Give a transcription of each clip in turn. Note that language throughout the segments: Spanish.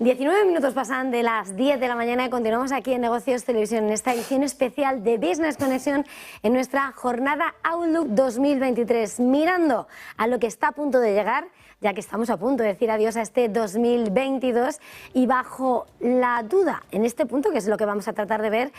19 minutos pasan de las 10 de la mañana y continuamos aquí en Negocios Televisión en esta edición especial de Business Connection en nuestra jornada Outlook 2023, mirando a lo que está a punto de llegar, ya que estamos a punto de decir adiós a este 2022 y bajo la duda en este punto, que es lo que vamos a tratar de ver,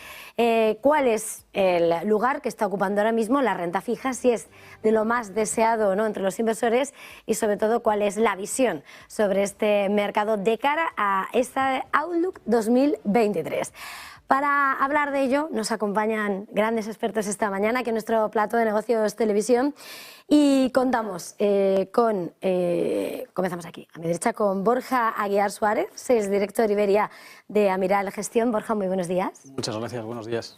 cuál es el lugar que está ocupando ahora mismo la renta fija, si es de lo más deseado o no entre los inversores y sobre todo cuál es la visión sobre este mercado de cara a esta Outlook 2023. Para hablar de ello nos acompañan grandes expertos esta mañana aquí en nuestro plato de Negocios Televisión y contamos comenzamos aquí, a mi derecha, con Borja Aguiar Suárez, es director Iberia de Amiral Gestión. Borja, muy buenos días. Muchas gracias, buenos días.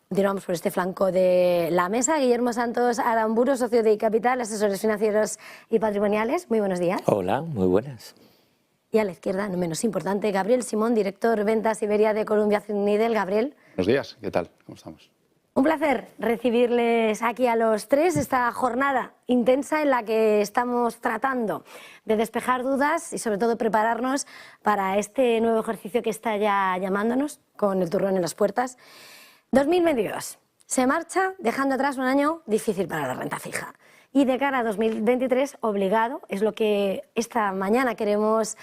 Continuamos por este flanco de la mesa. Guillermo Santos Aramburu, socio de iCapital, asesores financieros y patrimoniales. Muy buenos días. Hola, muy buenas. Y a la izquierda, no menos importante, Gabriel Simón, director Ventas Iberia de Columbia Threadneedle. Gabriel. Buenos días, ¿qué tal? ¿Cómo estamos? Un placer recibirles aquí a los tres, esta jornada intensa en la que estamos tratando de despejar dudas y sobre todo prepararnos para este nuevo ejercicio que está ya llamándonos con el turrón en las puertas. 2022 se marcha dejando atrás un año difícil para la renta fija y de cara a 2023 obligado, es lo que esta mañana queremos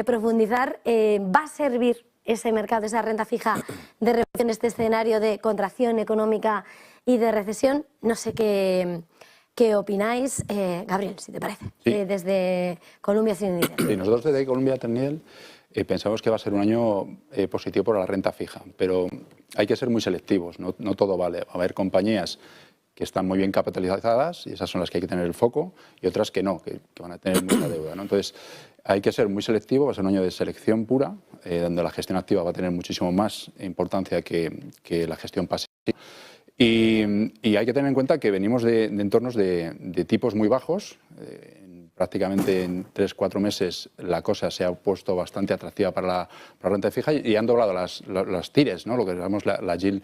profundizar, va a servir ese mercado, esa renta fija de reposición en este escenario de contracción económica y de recesión. No sé qué opináis, Gabriel, si te parece, sí. Desde Columbia Threadneedle. Sí, nosotros desde Columbia Threadneedle pensamos que va a ser un año positivo para la renta fija, pero hay que ser muy selectivos, no todo vale. Va a haber compañías que están muy bien capitalizadas y esas son las que hay que tener el foco, y otras que no, que van a tener mucha deuda, ¿no? Entonces hay que ser muy selectivo, va a ser un año de selección pura, donde la gestión activa va a tener muchísimo más importancia que la gestión pasiva. Y hay que tener en cuenta que venimos de entornos de tipos muy bajos. Prácticamente en 3-4 meses la cosa se ha puesto bastante atractiva para la renta fija y han doblado las tires, ¿no? Lo que llamamos la yield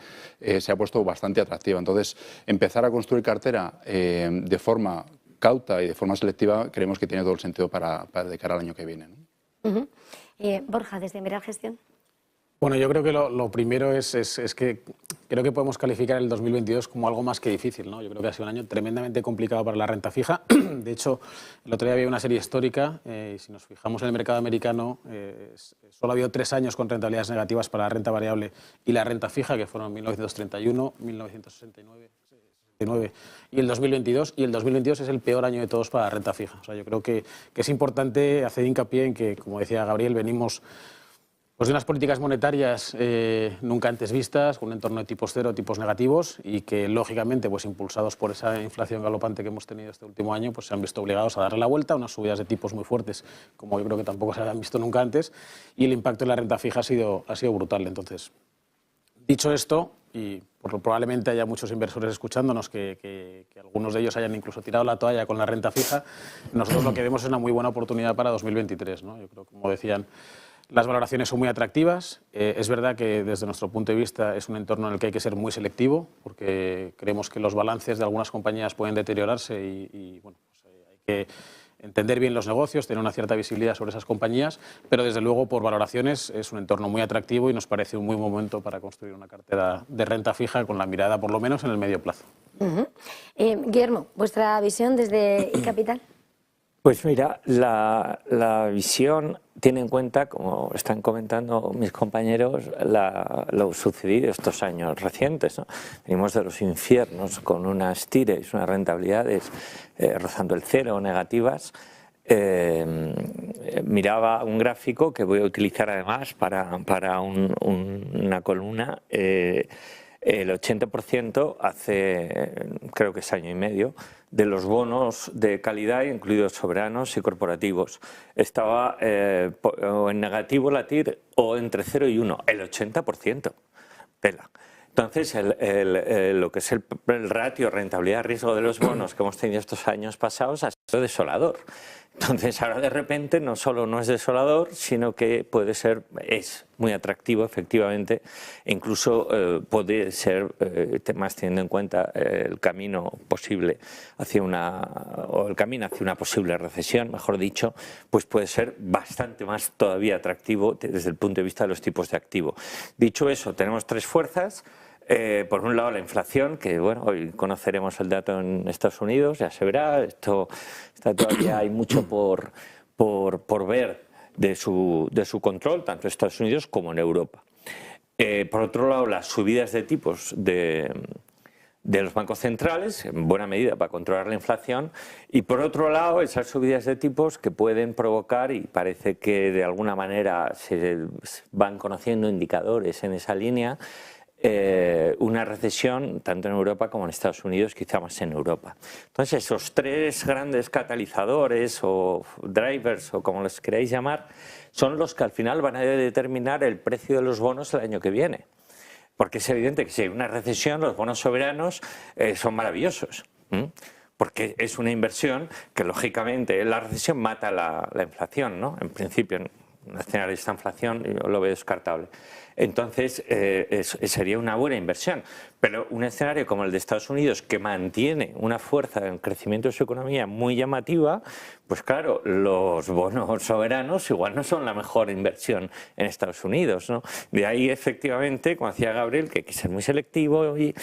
se ha puesto bastante atractiva. Entonces, empezar a construir cartera de forma cauta y de forma selectiva creemos que tiene todo el sentido para de cara al año que viene, ¿no? Borja, desde Amiral Gestión. Bueno, yo creo que lo primero es que creo que podemos calificar el 2022 como algo más que difícil, ¿no? Yo creo que ha sido un año tremendamente complicado para la renta fija. De hecho, el otro día había una serie histórica y si nos fijamos en el mercado americano, solo ha habido 3 años con rentabilidades negativas para la renta variable y la renta fija, que fueron 1931, 1969 y el 2022, y el 2022 es el peor año de todos para la renta fija. O sea, yo creo que es importante hacer hincapié en que, como decía Gabriel, venimos pues de unas políticas monetarias nunca antes vistas, con un entorno de tipos cero, tipos negativos, y que lógicamente, pues impulsados por esa inflación galopante que hemos tenido este último año, pues se han visto obligados a darle la vuelta, unas subidas de tipos muy fuertes, como yo creo que tampoco se habían visto nunca antes, y el impacto en la renta fija ha sido brutal. Entonces, dicho esto, y probablemente haya muchos inversores escuchándonos que algunos de ellos hayan incluso tirado la toalla con la renta fija, nosotros lo que vemos es una muy buena oportunidad para 2023, ¿no? Yo creo, como decían, las valoraciones son muy atractivas. Es verdad que desde nuestro punto de vista es un entorno en el que hay que ser muy selectivo, porque creemos que los balances de algunas compañías pueden deteriorarse y bueno, pues hay que entender bien los negocios, tener una cierta visibilidad sobre esas compañías, pero desde luego por valoraciones es un entorno muy atractivo y nos parece un muy buen momento para construir una cartera de renta fija con la mirada por lo menos en el medio plazo. Guillermo, vuestra visión desde iCapital. Pues mira, la visión tiene en cuenta, como están comentando mis compañeros, lo sucedido estos años recientes, ¿no? Venimos de los infiernos con unas tires, unas rentabilidades rozando el cero o negativas. Miraba un gráfico que voy a utilizar además para una columna. El 80% hace, creo que es año y medio, de los bonos de calidad, incluidos soberanos y corporativos, estaba o en negativo la TIR o entre 0 y 1, el 80%. Pela. Entonces, lo que es el ratio rentabilidad-riesgo de los bonos que hemos tenido estos años pasados desolador. Entonces ahora de repente no solo no es desolador, sino que es muy atractivo efectivamente, e incluso puede ser, más teniendo en cuenta el camino posible hacia el camino hacia una posible recesión, mejor dicho, pues puede ser bastante más todavía atractivo desde el punto de vista de los tipos de activo. Dicho eso, tenemos tres fuerzas. Por un lado la inflación, que bueno, hoy conoceremos el dato en Estados Unidos, ya se verá, todavía hay mucho por ver de su control, tanto en Estados Unidos como en Europa. Por otro lado, las subidas de tipos de los bancos centrales, en buena medida para controlar la inflación, y por otro lado esas subidas de tipos que pueden provocar, y parece que de alguna manera se van conociendo indicadores en esa línea, una recesión tanto en Europa como en Estados Unidos, quizá más en Europa. Entonces esos tres grandes catalizadores o drivers o como los queráis llamar son los que al final van a determinar el precio de los bonos el año que viene, porque es evidente que si hay una recesión los bonos soberanos son maravillosos, porque es una inversión que lógicamente la recesión mata la inflación, ¿no? En principio en un escenario de esta inflación yo lo veo descartable. Entonces sería una buena inversión, pero un escenario como el de Estados Unidos, que mantiene una fuerza en crecimiento de su economía muy llamativa, pues claro, los bonos soberanos igual no son la mejor inversión en Estados Unidos, ¿no? De ahí efectivamente, como decía Gabriel, que hay que ser muy selectivo y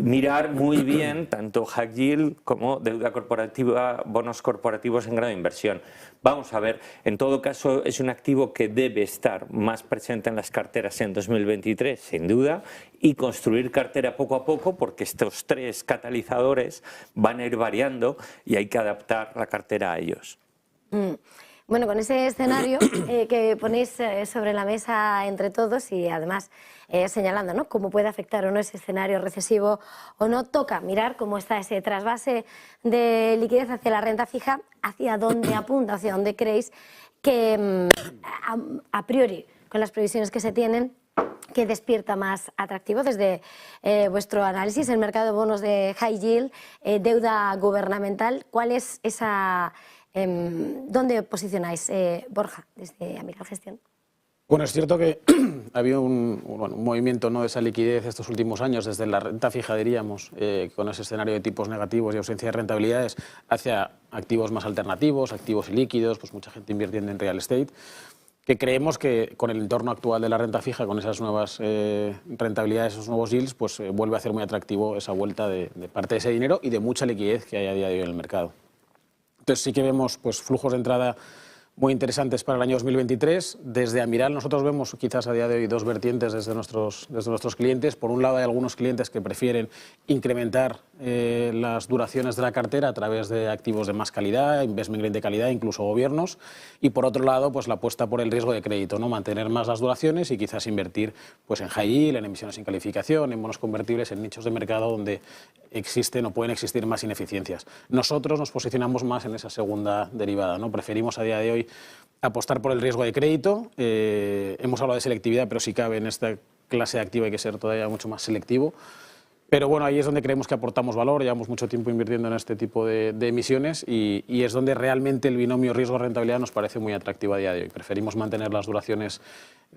mirar muy bien tanto high yield como deuda corporativa, bonos corporativos en grado de inversión. Vamos a ver, en todo caso es un activo que debe estar más presente en las carteras en 2023, sin duda, y construir cartera poco a poco, porque estos tres catalizadores van a ir variando y hay que adaptar la cartera a ellos. Bueno, con ese escenario que ponéis sobre la mesa entre todos y además señalando, ¿no?, cómo puede afectar o no ese escenario recesivo o no, toca mirar cómo está ese trasvase de liquidez hacia la renta fija, hacia dónde apunta, hacia dónde creéis que a priori, con las previsiones que se tienen, que despierta más atractivo desde vuestro análisis, el mercado de bonos de high yield, deuda gubernamental. ¿Cuál es esa, dónde posicionáis, Borja, desde Amiral Gestión? Bueno, es cierto que ha habido un movimiento, ¿no?, de esa liquidez estos últimos años, desde la renta fija, diríamos, con ese escenario de tipos negativos y ausencia de rentabilidades, hacia activos más alternativos, activos ilíquidos, pues mucha gente invirtiendo en real estate, que creemos que con el entorno actual de la renta fija, con esas nuevas rentabilidades, esos nuevos yields, pues vuelve a hacer muy atractivo esa vuelta de parte de ese dinero y de mucha liquidez que hay a día de hoy en el mercado. Entonces sí que vemos pues flujos de entrada muy interesantes para el año 2023. Desde Amiral nosotros vemos quizás a día de hoy dos vertientes desde nuestros clientes. Por un lado hay algunos clientes que prefieren incrementar las duraciones de la cartera a través de activos de más calidad, investment grade de calidad, incluso gobiernos. Y por otro lado pues la apuesta por el riesgo de crédito, ¿no?, mantener más las duraciones y quizás invertir pues en high yield, en emisiones sin calificación, en bonos convertibles, en nichos de mercado donde existen o pueden existir más ineficiencias. Nosotros nos posicionamos más en esa segunda derivada, ¿no? Preferimos a día de hoy apostar por el riesgo de crédito. Hemos hablado de selectividad, pero si cabe en esta clase de activo hay que ser todavía mucho más selectivo. Pero bueno, ahí es donde creemos que aportamos valor, llevamos mucho tiempo invirtiendo en este tipo de emisiones y es donde realmente el binomio riesgo-rentabilidad nos parece muy atractivo a día de hoy. Preferimos mantener las duraciones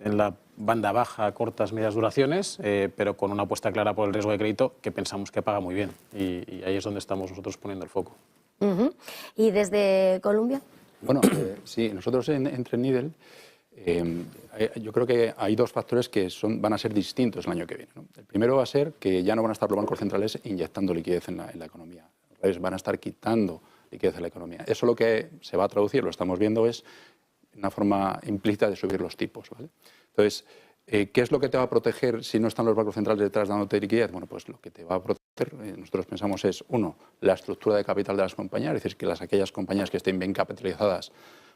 en la banda baja, cortas, medias duraciones, pero con una apuesta clara por el riesgo de crédito que pensamos que paga muy bien y ahí es donde estamos nosotros poniendo el foco. ¿Y desde Colombia? Bueno, sí, nosotros en Threadneedle yo creo que hay dos factores que van a ser distintos el año que viene, ¿no? El primero va a ser que ya no van a estar los bancos centrales inyectando liquidez en la economía, van a estar quitando liquidez en la economía. Eso lo que se va a traducir, lo estamos viendo, es una forma implícita de subir los tipos, ¿vale? Entonces, ¿qué es lo que te va a proteger si no están los bancos centrales detrás dándote liquidez? Bueno, pues lo que te va a proteger, nosotros pensamos, es, uno, la estructura de capital de las compañías, es decir, que aquellas compañías que estén bien capitalizadas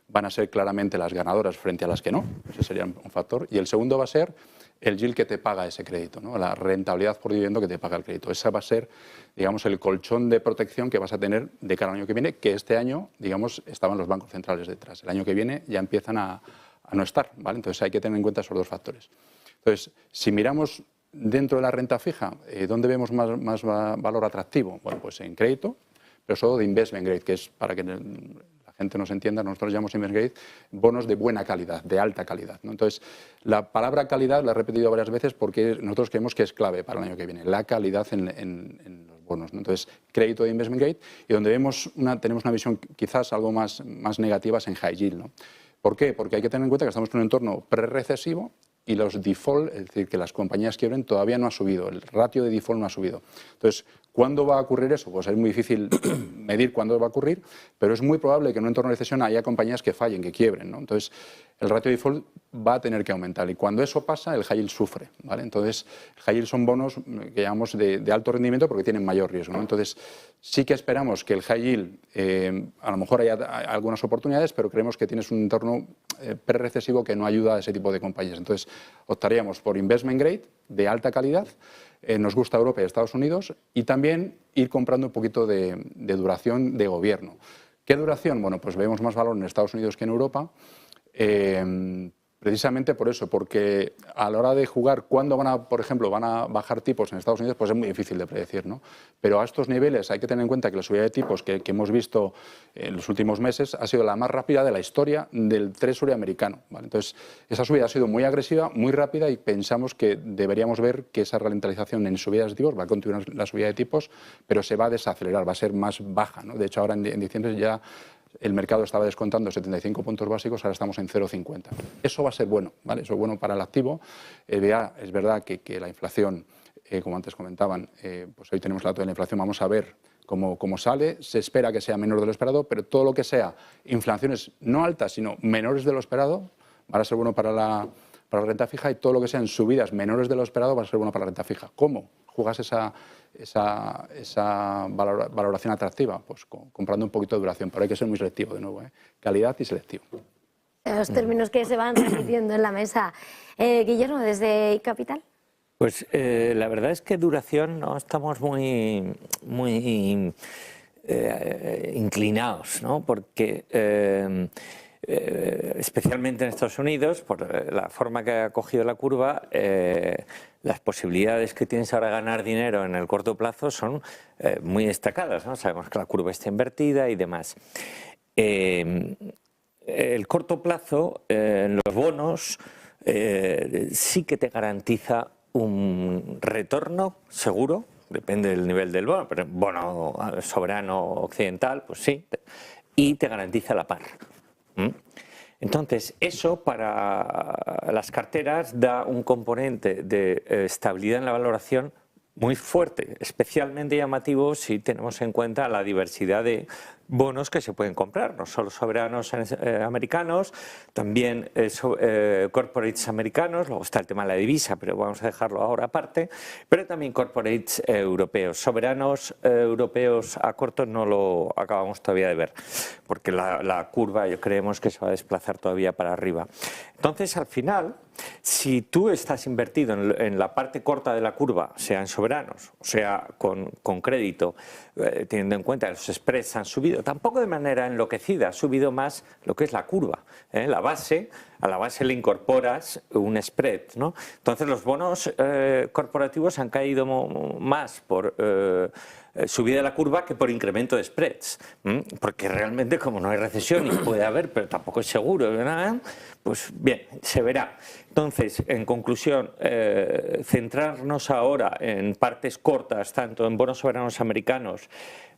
van a ser claramente las ganadoras frente a las que no, ese sería un factor. Y el segundo va a ser el yield que te paga ese crédito, ¿no?, la rentabilidad por dividendo que te paga el crédito. Ese va a ser, digamos, el colchón de protección que vas a tener de cara al año que viene, que este año, digamos, estaban los bancos centrales detrás. El año que viene ya empiezan a no estar, ¿vale? Entonces hay que tener en cuenta esos dos factores. Entonces, si miramos dentro de la renta fija, ¿dónde vemos más valor atractivo? Bueno, pues en crédito, pero solo de investment grade, que es, para que la gente nos entienda, nosotros llamamos investment grade bonos de buena calidad, de alta calidad, ¿no? Entonces, la palabra calidad la he repetido varias veces porque nosotros creemos que es clave para el año que viene, la calidad en los bonos, ¿no? Entonces, crédito de investment grade, y donde tenemos una visión quizás algo más negativa es en high yield, ¿no? ¿Por qué? Porque hay que tener en cuenta que estamos en un entorno pre-recesivo y los default, es decir, que las compañías quiebren, todavía no ha subido, el ratio de default no ha subido. Entonces, ¿cuándo va a ocurrir eso? Pues es muy difícil medir cuándo va a ocurrir, pero es muy probable que en un entorno de recesión haya compañías que fallen, que quiebren, ¿no? Entonces, el ratio de default va a tener que aumentar y cuando eso pasa, el high yield sufre, ¿vale? Entonces, el high yield son bonos que llamamos de alto rendimiento porque tienen mayor riesgo, ¿no? Entonces, sí que esperamos que el high yield, a lo mejor haya algunas oportunidades, pero creemos que tienes un entorno pre-recesivo que no ayuda a ese tipo de compañías. Entonces, optaríamos por investment grade de alta calidad. Nos gusta Europa y Estados Unidos y también ir comprando un poquito de duración de gobierno. ¿Qué duración? Bueno, pues vemos más valor en Estados Unidos que en Europa. Precisamente por eso, porque a la hora de jugar, cuándo por ejemplo, van a bajar tipos en Estados Unidos, pues es muy difícil de predecir, ¿no? Pero a estos niveles hay que tener en cuenta que la subida de tipos que hemos visto en los últimos meses ha sido la más rápida de la historia del Treasury americano, ¿vale? Entonces, esa subida ha sido muy agresiva, muy rápida y pensamos que deberíamos ver que esa ralentización en subidas de tipos va a continuar la subida de tipos, pero se va a desacelerar, va a ser más baja, ¿no? De hecho, ahora en diciembre ya el mercado estaba descontando 75 puntos básicos, ahora estamos en 0,50. Eso va a ser bueno, ¿vale? Eso es bueno para el activo. Es verdad que la inflación, como antes comentaban, pues hoy tenemos el dato de la inflación, vamos a ver cómo sale. Se espera que sea menor de lo esperado, pero todo lo que sea inflaciones no altas, sino menores de lo esperado, va a ser bueno para la renta fija y todo lo que sean subidas menores de lo esperado va a ser bueno para la renta fija. ¿Cómo jugas esa valoración atractiva? Pues comprando un poquito de duración, pero hay que ser muy selectivo de nuevo, ¿eh? Calidad y selectivo. Los términos que se van repitiendo en la mesa. Guillermo, desde Capital. Pues la verdad es que duración no estamos muy inclinados, ¿no? Porque especialmente en Estados Unidos, por la forma que ha cogido la curva, las posibilidades que tienes ahora de ganar dinero en el corto plazo son muy destacadas, ¿no? Sabemos que la curva está invertida y demás. El corto plazo en los bonos sí que te garantiza un retorno seguro, depende del nivel del bono, pero bono soberano occidental, pues sí, y te garantiza la par. Entonces, eso para las carteras da un componente de estabilidad en la valoración muy fuerte, especialmente llamativo si tenemos en cuenta la diversidad de bonos que se pueden comprar, no solo soberanos americanos, también corporates americanos, luego está el tema de la divisa, pero vamos a dejarlo ahora aparte, pero también corporates europeos. Soberanos europeos a corto no lo acabamos todavía de ver, porque la curva creemos que se va a desplazar todavía para arriba. Entonces, al final, si tú estás invertido en la parte corta de la curva, sea en soberanos, o sea con crédito, teniendo en cuenta que los spreads han subido, tampoco de manera enloquecida, ha subido más lo que es la curva, la base, a la base le incorporas un spread, ¿no? Entonces los bonos corporativos han caído más por subida de la curva que por incremento de spreads, porque realmente como no hay recesión y puede haber, pero tampoco es seguro, ¿verdad? Pues bien, se verá. Entonces, en conclusión, centrarnos ahora en partes cortas, tanto en bonos soberanos americanos,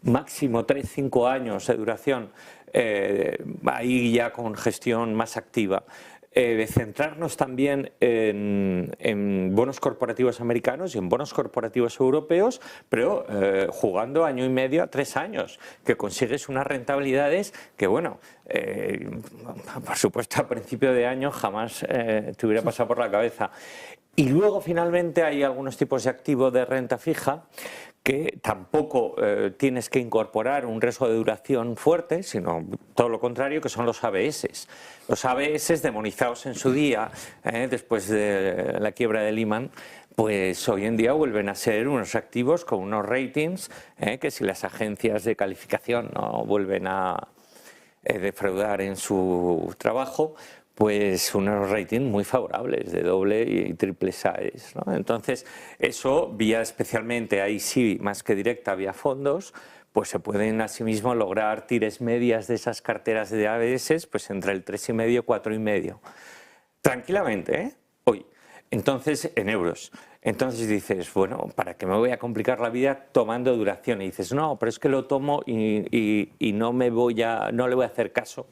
máximo 3-5 años de duración, ahí ya con gestión más activa. Centrarnos también en bonos corporativos americanos y en bonos corporativos europeos, pero jugando año y medio a 3 años, que consigues unas rentabilidades que, bueno, por supuesto a principio de año jamás te hubiera pasado por la cabeza. Y luego finalmente hay algunos tipos de activo de renta fija que tampoco tienes que incorporar un riesgo de duración fuerte, sino todo lo contrario, que son los ABS. Los ABS demonizados en su día, después de la quiebra de Lehman, pues hoy en día vuelven a ser unos activos con unos ratings que si las agencias de calificación no vuelven a defraudar en su trabajo, pues unos ratings muy favorables de doble y triple size, ¿no? Entonces, eso vía especialmente, ahí sí, más que directa, vía fondos, pues se pueden asimismo lograr tires medias de esas carteras de ABS pues entre el 3,5 y 4,5. Tranquilamente, ¿eh? Hoy. Entonces, en euros. Entonces dices, bueno, ¿para qué me voy a complicar la vida tomando duración? Y dices, no, pero es que lo tomo y no le voy a hacer caso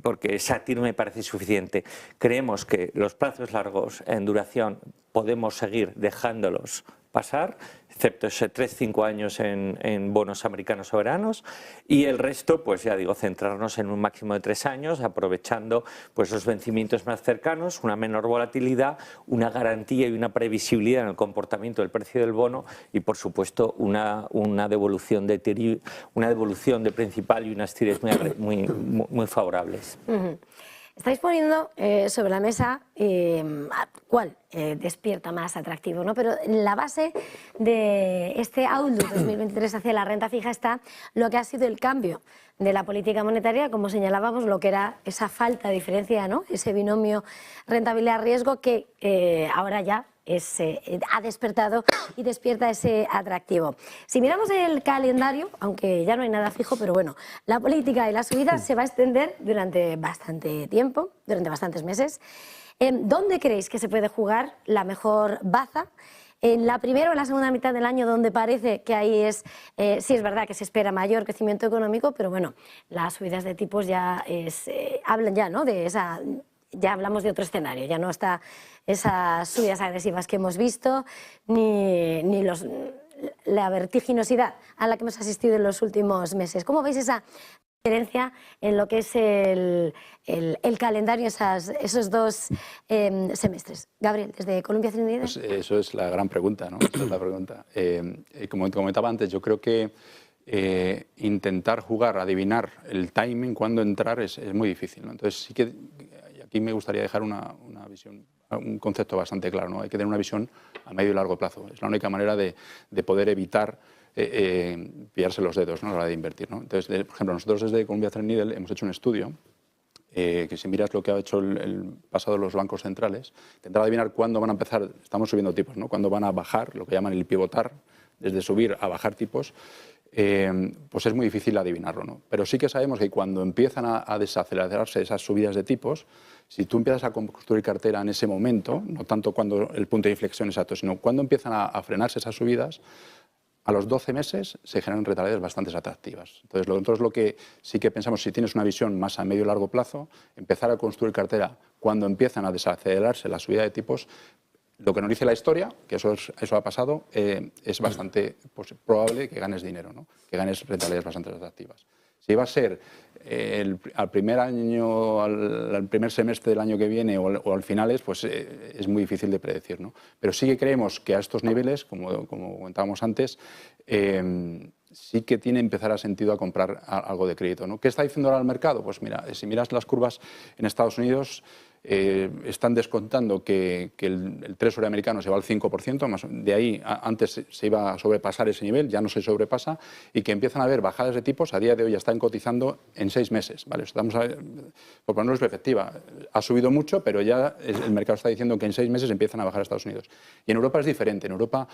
porque esa TIR me parece suficiente. Creemos que los plazos largos en duración podemos seguir dejándolos pasar, excepto ese 3-5 años en bonos americanos soberanos, y el resto, pues ya digo, centrarnos en un máximo de 3 años, aprovechando pues los vencimientos más cercanos, una menor volatilidad, una garantía y una previsibilidad en el comportamiento del precio del bono y, por supuesto, una devolución de principal y unas tires muy favorables. Estáis poniendo sobre la mesa cuál despierta más atractivo, ¿no? Pero en la base de este outlook 2023 hacia la renta fija está lo que ha sido el cambio de la política monetaria, como señalábamos, lo que era esa falta de diferencia, ¿no? Ese binomio rentabilidad-riesgo que ahora ya ha despertado y despierta ese atractivo. Si miramos el calendario, aunque ya no hay nada fijo, pero bueno, la política y la subida se va a extender durante bastante tiempo, durante bastantes meses. ¿Dónde creéis que se puede jugar la mejor baza? En la primera o en la segunda mitad del año, donde parece que ahí sí es verdad que se espera mayor crecimiento económico, pero bueno, las subidas de tipos ya hablan ya, ¿no? De esa... Ya hablamos de otro escenario, ya no está esas subidas agresivas que hemos visto, ni la vertiginosidad a la que hemos asistido en los últimos meses. ¿Cómo veis esa diferencia en lo que es el calendario, esos dos semestres? Gabriel, desde Columbia Threadneedle. Pues eso es la gran pregunta, ¿no? Esa es la pregunta. Como te comentaba antes, yo creo que intentar jugar, adivinar el timing, cuándo entrar, es muy difícil, ¿no? Entonces sí que aquí me gustaría dejar una visión, un concepto bastante claro, ¿no? Hay que tener una visión a medio y largo plazo. Es la única manera de poder evitar pillarse los dedos, ¿no? A la hora de invertir, ¿no? Entonces, por ejemplo, nosotros desde Columbia Threadneedle hemos hecho un estudio que, si miras lo que ha hecho el pasado los bancos centrales, intentar adivinar cuándo van a empezar, estamos subiendo tipos, ¿no? Cuándo van a bajar, lo que llaman el pivotar, desde subir a bajar tipos, pues es muy difícil adivinarlo, ¿no? Pero sí que sabemos que cuando empiezan a desacelerarse esas subidas de tipos, si tú empiezas a construir cartera en ese momento, no tanto cuando el punto de inflexión exacto, sino cuando empiezan a frenarse esas subidas, a los 12 meses se generan rentabilidades bastante atractivas. Entonces, nosotros lo que sí que pensamos, si tienes una visión más a medio y largo plazo, empezar a construir cartera cuando empiezan a desacelerarse la subida de tipos. Lo que nos dice la historia, que eso ha pasado, es bastante probable que ganes dinero, ¿no? Que ganes rentabilidades bastante atractivas. Si va a ser al primer año, al primer semestre del año que viene o al finales, pues es muy difícil de predecir, ¿no? Pero sí que creemos que a estos niveles, como comentábamos antes, sí que tiene empezar a sentido a comprar algo de crédito, ¿no? ¿Qué está diciendo ahora el mercado? Pues mira, si miras las curvas en Estados Unidos, están descontando que el Treasury americano se va al 5%, más de ahí antes se iba a sobrepasar ese nivel, ya no se sobrepasa, y que empiezan a haber bajadas de tipos, a día de hoy ya están cotizando en 6 meses, ¿vale? Estamos por ponernos en perspectiva, ha subido mucho, pero ya el mercado está diciendo que en 6 meses empiezan a bajar a Estados Unidos. Y en Europa es diferente, en Europa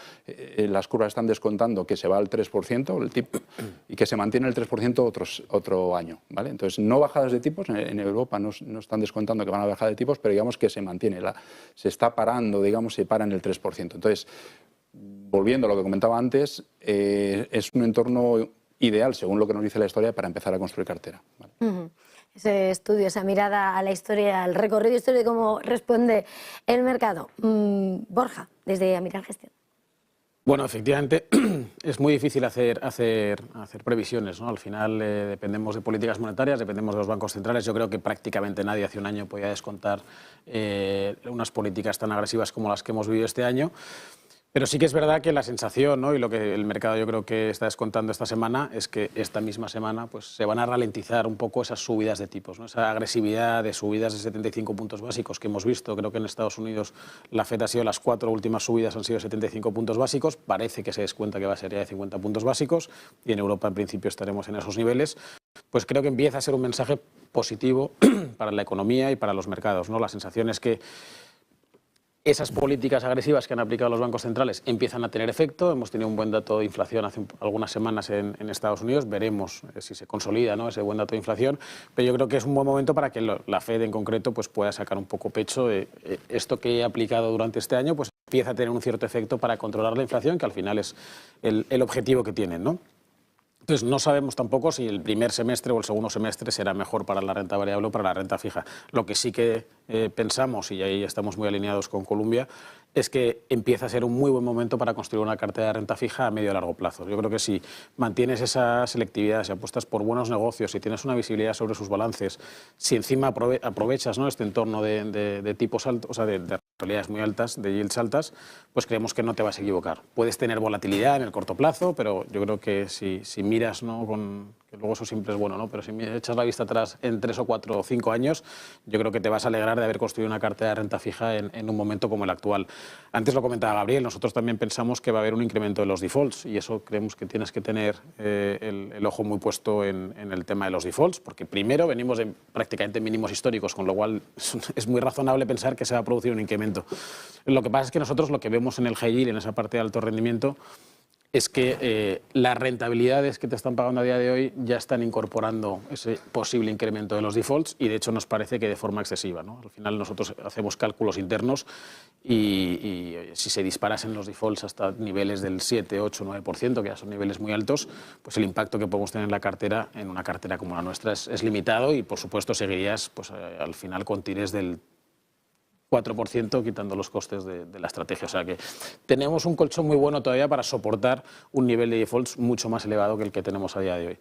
las curvas están descontando que se va al 3%, el tipo, y que se mantiene el 3% otro año, ¿vale? Entonces, no bajadas de tipos, en Europa no están descontando que van a bajar de tipos, pero digamos que se mantiene, se está parando, digamos, se para en el 3%. Entonces, volviendo a lo que comentaba antes, es un entorno ideal, según lo que nos dice la historia, para empezar a construir cartera, ¿vale? Ese estudio, esa mirada a la historia, al recorrido histórico, cómo responde el mercado. Borja, desde Amiral Gestión. Bueno, efectivamente, es muy difícil hacer previsiones, ¿no? Al final dependemos de políticas monetarias, dependemos de los bancos centrales. Yo creo que prácticamente nadie hace un año podía descontar unas políticas tan agresivas como las que hemos vivido este año. Pero sí que es verdad que la sensación, ¿no? Y lo que el mercado yo creo que está descontando esta semana es que esta misma semana pues, se van a ralentizar un poco esas subidas de tipos, ¿no? Esa agresividad de subidas de 75 puntos básicos que hemos visto. Creo que en Estados Unidos la FED ha sido las 4 últimas subidas han sido 75 puntos básicos. Parece que se descuenta que va a ser ya de 50 puntos básicos y en Europa en principio estaremos en esos niveles. Pues creo que empieza a ser un mensaje positivo para la economía y para los mercados, ¿no? La sensación es que esas políticas agresivas que han aplicado los bancos centrales empiezan a tener efecto. Hemos tenido un buen dato de inflación hace algunas semanas en Estados Unidos. Veremos si se consolida, ¿no?, ese buen dato de inflación. Pero yo creo que es un buen momento para que la Fed en concreto pues, pueda sacar un poco pecho de esto que he aplicado durante este año, pues empieza a tener un cierto efecto para controlar la inflación, que al final es el objetivo que tienen, ¿no? Entonces, no sabemos tampoco si el primer semestre o el segundo semestre será mejor para la renta variable o para la renta fija. Lo que sí que pensamos, y ahí estamos muy alineados con Columbia, es que empieza a ser un muy buen momento para construir una cartera de renta fija a medio y largo plazo. Yo creo que si mantienes esa selectividad, si apuestas por buenos negocios, si tienes una visibilidad sobre sus balances, si encima aprovechas, ¿no?, este entorno de tipos altos, o sea, de rentabilidades muy altas, de yields altas, pues creemos que no te vas a equivocar. Puedes tener volatilidad en el corto plazo, pero yo creo que si miras, ¿no?, que luego eso siempre es bueno, ¿no?, pero si echas la vista atrás en 3 o 4 o 5 años, yo creo que te vas a alegrar de haber construido una cartera de renta fija en un momento como el actual. Antes lo comentaba Gabriel, nosotros también pensamos que va a haber un incremento de los defaults y eso creemos que tienes que tener el ojo muy puesto en el tema de los defaults, porque primero venimos de prácticamente mínimos históricos, con lo cual es muy razonable pensar que se va a producir un incremento. Lo que pasa es que nosotros lo que vemos en el high yield, en esa parte de alto rendimiento, es que las rentabilidades que te están pagando a día de hoy ya están incorporando ese posible incremento de los defaults y de hecho nos parece que de forma excesiva, ¿no? Al final nosotros hacemos cálculos internos y si se disparasen los defaults hasta niveles del 7, 8, 9%, que ya son niveles muy altos, pues el impacto que podemos tener en la cartera, en una cartera como la nuestra, es limitado y por supuesto seguirías pues, al final con tires del 4% quitando los costes de la estrategia. O sea que tenemos un colchón muy bueno todavía para soportar un nivel de defaults mucho más elevado que el que tenemos a día de hoy.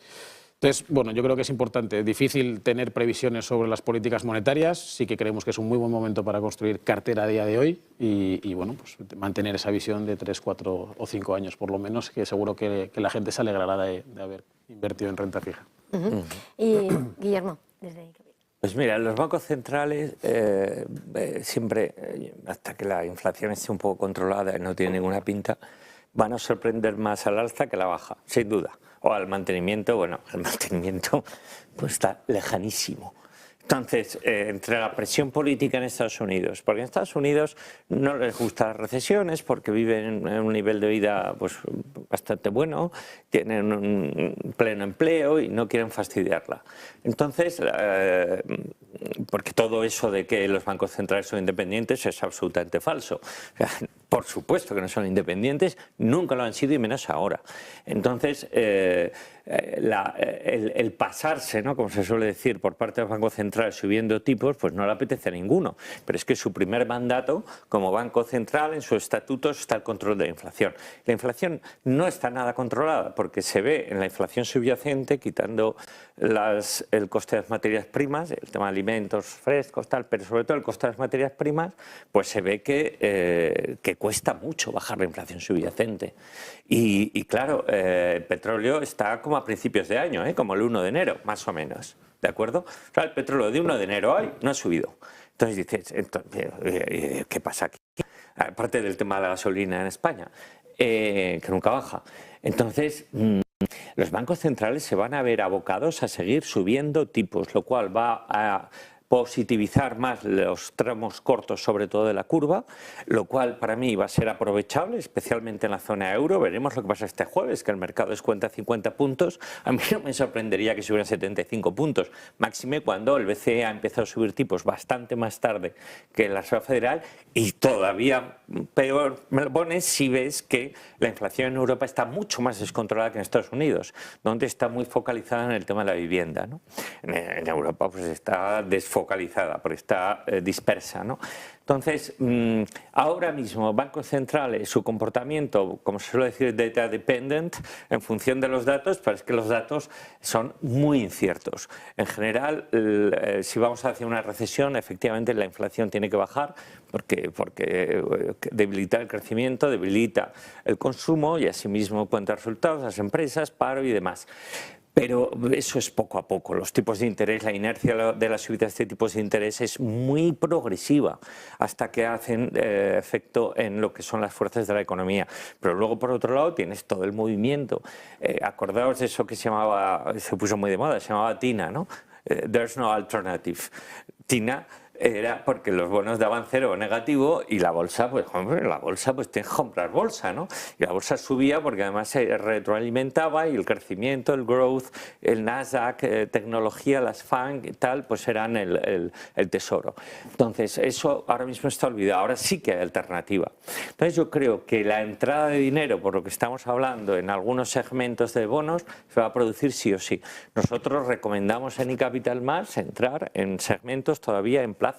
Entonces, bueno, yo creo que es importante, difícil tener previsiones sobre las políticas monetarias, sí que creemos que es un muy buen momento para construir cartera a día de hoy y bueno, pues mantener esa visión de 3, 4 o 5 años por lo menos, que seguro que la gente se alegrará de haber invertido en renta fija. Y Guillermo, desde ahí. Pues mira, los bancos centrales siempre, hasta que la inflación esté un poco controlada y no tiene ninguna pinta, van a sorprender más al alza que a la baja, sin duda. O al mantenimiento, bueno, el mantenimiento pues está lejanísimo. Entonces, entre la presión política en Estados Unidos, porque en Estados Unidos no les gustan las recesiones porque viven en un nivel de vida pues, bastante bueno, tienen un pleno empleo y no quieren fastidiarla. Entonces, porque todo eso de que los bancos centrales son independientes es absolutamente falso. O sea, por supuesto que no son independientes, nunca lo han sido y menos ahora. Entonces, el pasarse, ¿no?, como se suele decir, por parte del Banco Central subiendo tipos, pues no le apetece a ninguno. Pero es que su primer mandato como Banco Central, en sus estatutos, está el control de la inflación. La inflación no está nada controlada porque se ve en la inflación subyacente, quitando el coste de las materias primas, el tema de alimentos frescos, tal, pero sobre todo el coste de las materias primas, pues se ve que cuesta mucho bajar la inflación subyacente. Y claro, el petróleo está como a principios de año, como el 1 de enero, más o menos, ¿de acuerdo? O sea, el petróleo de 1 de enero hoy no ha subido. Entonces dices, ¿qué pasa aquí? Aparte del tema de la gasolina en España, que nunca baja. Entonces, los bancos centrales se van a ver abocados a seguir subiendo tipos, lo cual va a positivizar más los tramos cortos, sobre todo de la curva, lo cual para mí va a ser aprovechable, especialmente en la zona euro. Veremos lo que pasa este jueves, que el mercado descuenta 50 puntos. A mí no me sorprendería que subieran 75 puntos, máxime cuando el BCE ha empezado a subir tipos bastante más tarde que la Reserva Federal, y todavía peor me lo pones si ves que la inflación en Europa está mucho más descontrolada que en Estados Unidos, donde está muy focalizada en el tema de la vivienda, ¿no? En Europa pues está desfocalizada, porque está dispersa, ¿no? Entonces, ahora mismo, bancos centrales, su comportamiento, como se suele decir, data dependent, en función de los datos, pero es que los datos son muy inciertos. En general, si vamos hacia una recesión, efectivamente la inflación tiene que bajar, porque debilita el crecimiento, debilita el consumo y asimismo pueden dar resultados las empresas, paro y demás. Pero eso es poco a poco. Los tipos de interés, la inercia de la subida de este tipo de interés es muy progresiva hasta que hacen efecto en lo que son las fuerzas de la economía. Pero luego, por otro lado, tienes todo el movimiento. Acordaos de eso que se puso muy de moda, se llamaba TINA, ¿no? there's no alternative. Tina era porque los bonos daban cero o negativo y la bolsa, pues hombre, la bolsa pues tienes que comprar bolsa, ¿no? Y la bolsa subía porque además se retroalimentaba y el crecimiento, el growth, el Nasdaq, tecnología, las FANG y tal, pues eran el tesoro. Entonces eso ahora mismo está olvidado, ahora sí que hay alternativa. Entonces yo creo que la entrada de dinero, por lo que estamos hablando, en algunos segmentos de bonos, se va a producir sí o sí. Nosotros recomendamos en iCapital Más entrar en segmentos todavía en plazos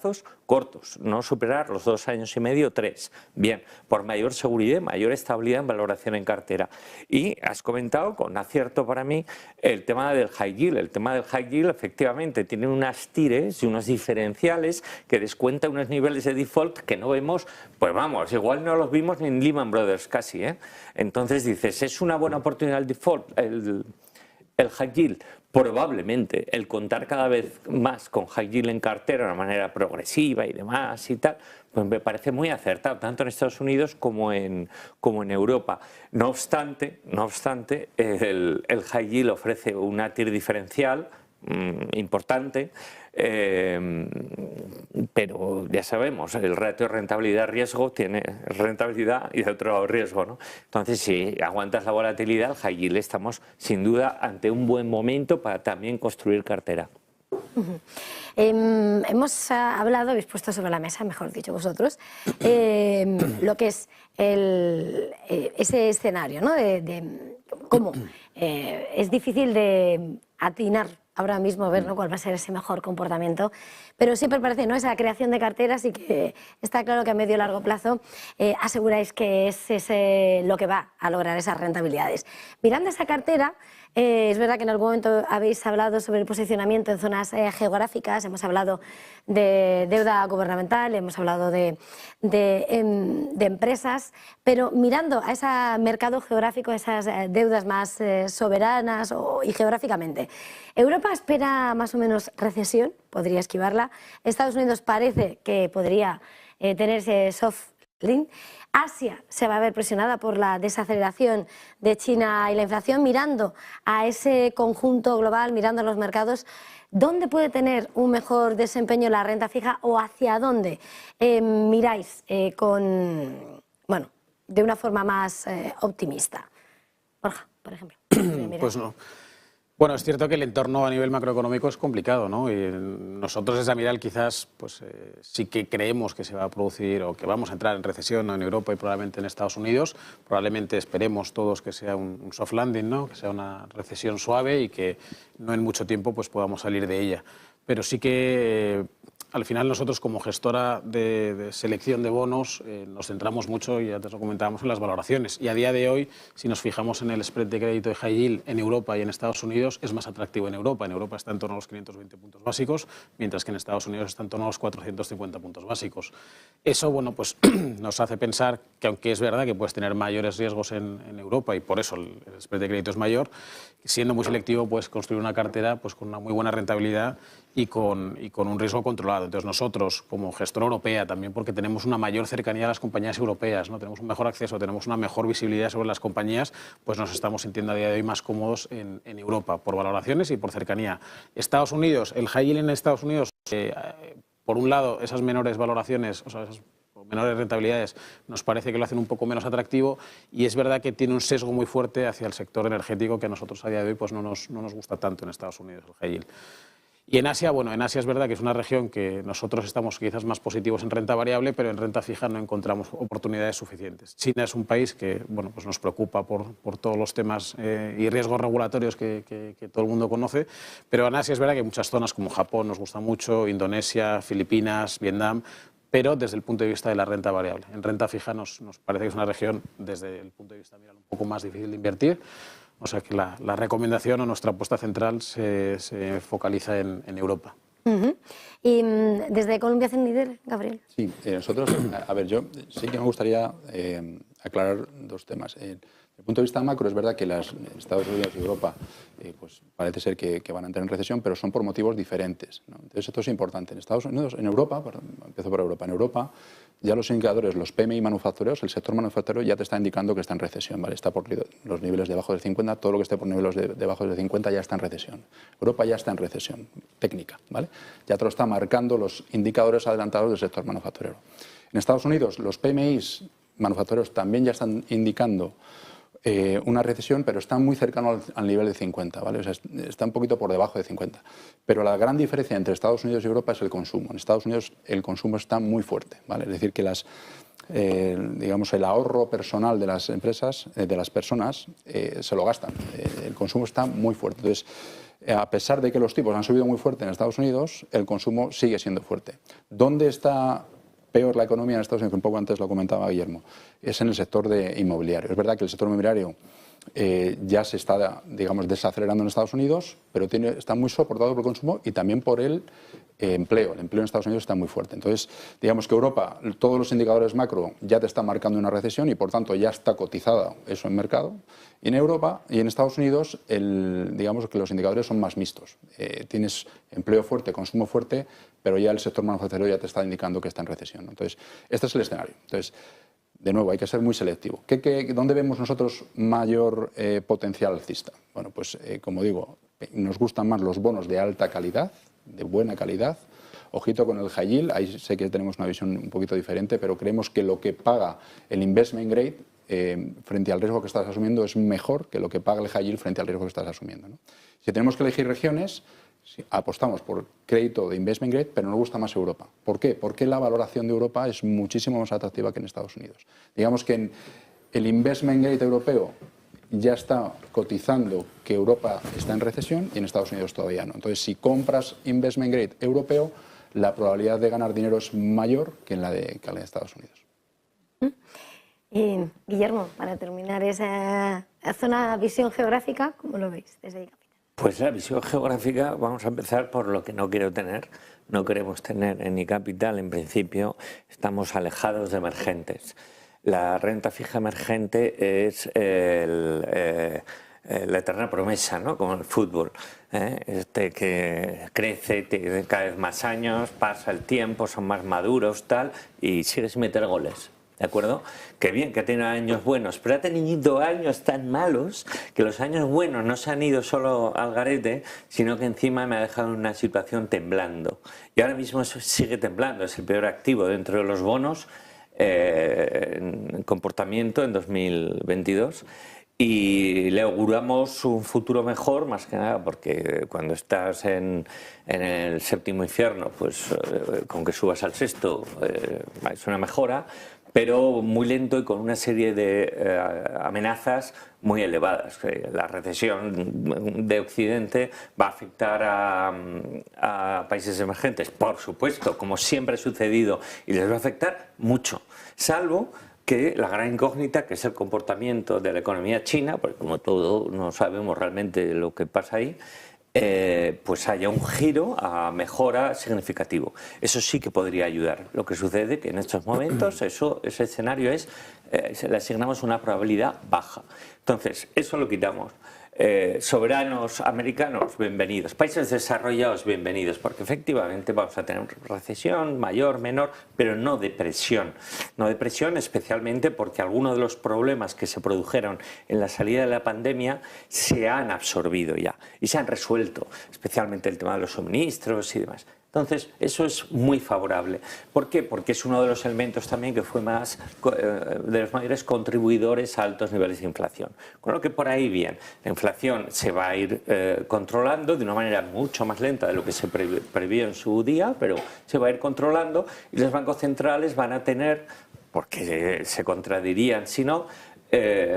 cortos, no superar los 2 años y medio, 3. Bien, por mayor seguridad, mayor estabilidad en valoración en cartera. Y has comentado, con acierto para mí, el tema del high yield. El tema del high yield efectivamente tiene unas tires y unos diferenciales que descuenta unos niveles de default que no vemos, pues vamos, igual no los vimos ni en Lehman Brothers casi, ¿eh? Entonces dices, ¿es una buena oportunidad el default, el high yield? Probablemente el contar cada vez más con high yield en cartera de una manera progresiva y demás y tal, pues me parece muy acertado, tanto en Estados Unidos como en Europa. No obstante, el high yield ofrece una TIR diferencial importante, pero ya sabemos, el ratio rentabilidad-riesgo tiene rentabilidad y de otro lado riesgo, ¿no? Entonces, si aguantas la volatilidad, el high yield estamos sin duda ante un buen momento para también construir cartera. Hemos hablado, habéis puesto sobre la mesa, mejor dicho vosotros, lo que es ese escenario, ¿no? De cómo es difícil de atinar ahora mismo ver, ¿no?, cuál va a ser ese mejor comportamiento, pero siempre parece, ¿no?, esa creación de carteras, y que está claro que a medio y largo plazo aseguráis que es ese lo que va a lograr esas rentabilidades. Mirando esa cartera, es verdad que en algún momento habéis hablado sobre el posicionamiento en zonas geográficas, hemos hablado de deuda gubernamental, hemos hablado de empresas, pero mirando a ese mercado geográfico, esas deudas más soberanas y geográficamente, Europa espera más o menos recesión, podría esquivarla. Estados Unidos parece que podría tener ese soft landing. Asia se va a ver presionada por la desaceleración de China y la inflación. Mirando a ese conjunto global, mirando a los mercados, ¿dónde puede tener un mejor desempeño la renta fija o hacia dónde miráis bueno, de una forma más optimista? Borja, por ejemplo. Pues no. Bueno, es cierto que el entorno a nivel macroeconómico es complicado, ¿no? Y nosotros desde Amiral quizás pues, sí que creemos que se va a producir o que vamos a entrar en recesión, ¿no?, en Europa y probablemente en Estados Unidos. Probablemente esperemos todos que sea un soft landing, ¿no?, que sea una recesión suave y que no en mucho tiempo pues, podamos salir de ella. Pero sí que al final nosotros como gestora de selección de bonos nos centramos mucho, y ya te lo comentábamos, en las valoraciones. Y a día de hoy, si nos fijamos en el spread de crédito de high yield en Europa y en Estados Unidos, es más atractivo en Europa. En Europa está en torno a los 520 puntos básicos, mientras que en Estados Unidos está en torno a los 450 puntos básicos. Eso, bueno, pues nos hace pensar que, aunque es verdad que puedes tener mayores riesgos en Europa y por eso el spread de crédito es mayor, siendo muy selectivo puedes construir una cartera pues, con una muy buena rentabilidad y con un riesgo controlado. Entonces nosotros, como gestora europea, también porque tenemos una mayor cercanía a las compañías europeas, ¿no?, tenemos un mejor acceso, tenemos una mejor visibilidad sobre las compañías, pues nos estamos sintiendo a día de hoy más cómodos en Europa, por valoraciones y por cercanía. Estados Unidos, el high yield en Estados Unidos, por un lado, esas menores valoraciones, o sea, esas menores rentabilidades, nos parece que lo hacen un poco menos atractivo, y es verdad que tiene un sesgo muy fuerte hacia el sector energético, que a nosotros a día de hoy pues no nos gusta tanto en Estados Unidos, el high yield. Y en Asia, bueno, en Asia es verdad que es una región que nosotros estamos quizás más positivos en renta variable, pero en renta fija no encontramos oportunidades suficientes. China es un país que, bueno, pues nos preocupa por todos los temas y riesgos regulatorios que todo el mundo conoce, pero en Asia es verdad que hay muchas zonas como Japón nos gusta mucho, Indonesia, Filipinas, Vietnam, pero desde el punto de vista de la renta variable. En renta fija nos parece que es una región, desde el punto de vista un poco más difícil de invertir. O sea que la recomendación o nuestra apuesta central se focaliza en Europa. ¿Y desde Columbia Threadneedle, Gabriel? Sí, nosotros, a ver, yo sí que me gustaría aclarar dos temas. Desde el punto de vista macro, es verdad que Estados Unidos y Europa pues parece ser que van a entrar en recesión, pero son por motivos diferentes, ¿no? Entonces esto es importante. En Estados Unidos, en Europa, empiezo por Europa, en Europa ya los indicadores, los PMI manufactureros, el sector manufacturero ya te está indicando que está en recesión, ¿vale? Está por los niveles debajo del 50, todo lo que esté por niveles debajo del 50 ya está en recesión. Europa ya está en recesión técnica, ¿vale? Ya te lo están marcando los indicadores adelantados del sector manufacturero. En Estados Unidos, los PMIs manufactureros también ya están indicando una recesión, pero está muy cercano al nivel de 50, ¿vale? O sea, está un poquito por debajo de 50. Pero la gran diferencia entre Estados Unidos y Europa es el consumo. En Estados Unidos el consumo está muy fuerte, ¿vale? Es decir, que digamos, el ahorro personal de las empresas, de las personas, se lo gastan. El consumo está muy fuerte. Entonces, a pesar de que los tipos han subido muy fuerte en Estados Unidos, el consumo sigue siendo fuerte. ¿Dónde está peor la economía en Estados Unidos? Un poco antes lo comentaba Guillermo. Es en el sector inmobiliario. Es verdad que el sector inmobiliario ya se está, digamos, desacelerando en Estados Unidos, pero está muy soportado por el consumo y también por el empleo. El empleo en Estados Unidos está muy fuerte. Entonces, digamos que Europa, todos los indicadores macro ya te están marcando una recesión y, por tanto, ya está cotizada eso en mercado. Y en Europa y en Estados Unidos, digamos que los indicadores son más mixtos. Tienes empleo fuerte, consumo fuerte, pero ya el sector manufacturero ya te está indicando que está en recesión, ¿no? Entonces, este es el escenario. Entonces, de nuevo, hay que ser muy selectivo. ¿Dónde vemos nosotros mayor potencial alcista? Bueno, pues como digo, nos gustan más los bonos de alta calidad, de buena calidad. Ojito con el high yield, ahí sé que tenemos una visión un poquito diferente, pero creemos que lo que paga el investment grade frente al riesgo que estás asumiendo es mejor que lo que paga el high yield frente al riesgo que estás asumiendo, ¿no? Si tenemos que elegir regiones, apostamos por crédito de investment grade, pero nos gusta más Europa. ¿Por qué? Porque la valoración de Europa es muchísimo más atractiva que en Estados Unidos. Digamos que en el investment grade europeo ya está cotizando que Europa está en recesión y en Estados Unidos todavía no. Entonces, si compras investment grade europeo, la probabilidad de ganar dinero es mayor que en la de Estados Unidos. Guillermo, para terminar esa zona visión geográfica, ¿cómo lo veis desde iCapital? Pues la visión geográfica, vamos a empezar por lo que no quiero tener. No queremos tener en iCapital, en principio, estamos alejados de emergentes. La renta fija emergente es la eterna promesa, ¿no? Como el fútbol, que crece, tiene cada vez más años, pasa el tiempo, son más maduros, tal, y sigue sin meter goles. ¿De acuerdo? Que bien, que tiene años buenos, pero ha tenido años tan malos que los años buenos no se han ido solo al garete, sino que encima me ha dejado en una situación temblando. Y ahora mismo eso sigue temblando, es el peor activo dentro de los bonos en comportamiento en 2022. Y le auguramos un futuro mejor, más que nada porque cuando estás en el séptimo infierno, pues con que subas al sexto es una mejora, pero muy lento y con una serie de amenazas muy elevadas. La recesión de Occidente va a afectar a países emergentes, por supuesto, como siempre ha sucedido, y les va a afectar mucho, salvo que la gran incógnita, que es el comportamiento de la economía china, porque como todo no sabemos realmente lo que pasa ahí, pues haya un giro a mejora significativo. Eso sí que podría ayudar. Lo que sucede que en estos momentos ese escenario le asignamos una probabilidad baja. Entonces, eso lo quitamos. Soberanos americanos, bienvenidos. Países desarrollados, bienvenidos, porque efectivamente vamos a tener recesión mayor, menor, pero no depresión. No depresión especialmente porque algunos de los problemas que se produjeron en la salida de la pandemia se han absorbido ya y se han resuelto, especialmente el tema de los suministros y demás. Entonces, eso es muy favorable. ¿Por qué? Porque es uno de los elementos también que fue de los mayores contribuidores a altos niveles de inflación. Con lo que por ahí bien, la inflación se va a ir controlando de una manera mucho más lenta de lo que se previó en su día, pero se va a ir controlando y los bancos centrales van a tener, porque se contradirían si no,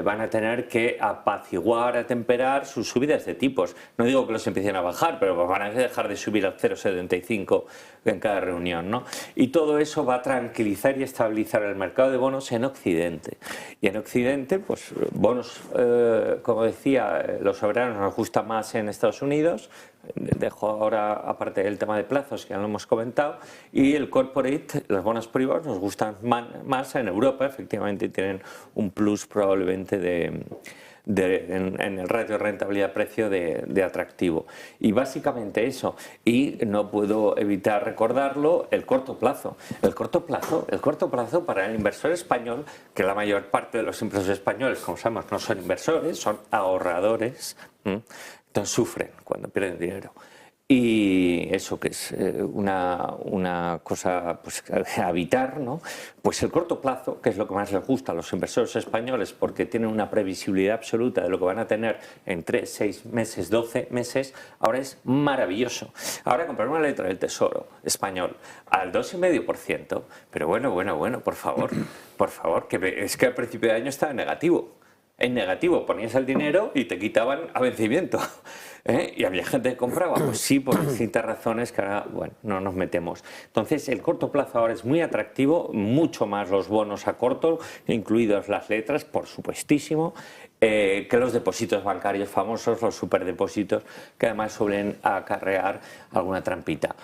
van a tener que apaciguar, atemperar sus subidas de tipos. No digo que los empiecen a bajar, pero van a dejar de subir al 0,75 en cada reunión, ¿no? Y todo eso va a tranquilizar y estabilizar el mercado de bonos en Occidente. Y en Occidente, pues bonos, como decía, los soberanos nos gustan más en Estados Unidos. Dejo ahora aparte el tema de plazos, que ya lo hemos comentado, y el corporate, los bonos privados, nos gustan más en Europa, efectivamente tienen un plus probablemente en el ratio rentabilidad-precio de atractivo. Y básicamente eso. Y no puedo evitar recordarlo, el corto plazo. El corto plazo para el inversor español, que la mayor parte de los inversores españoles, como sabemos, no son inversores, son ahorradores, entonces sufren cuando pierden dinero. Y eso que es una cosa pues, a evitar, ¿no? Pues el corto plazo, que es lo que más les gusta a los inversores españoles, porque tienen una previsibilidad absoluta de lo que van a tener en 3, 6 meses, 12 meses, ahora es maravilloso. Ahora comprar una letra del Tesoro español al 2,5%, pero bueno, por favor, que es que al principio de año estaba en negativo. En negativo, ponías el dinero y te quitaban a vencimiento. ¿Eh? Y había gente que compraba, pues sí, por distintas razones que ahora, bueno, no nos metemos. Entonces, el corto plazo ahora es muy atractivo, mucho más los bonos a corto, incluidas las letras, por supuestísimo, que los depósitos bancarios famosos, los superdepósitos, que además suelen acarrear alguna trampita.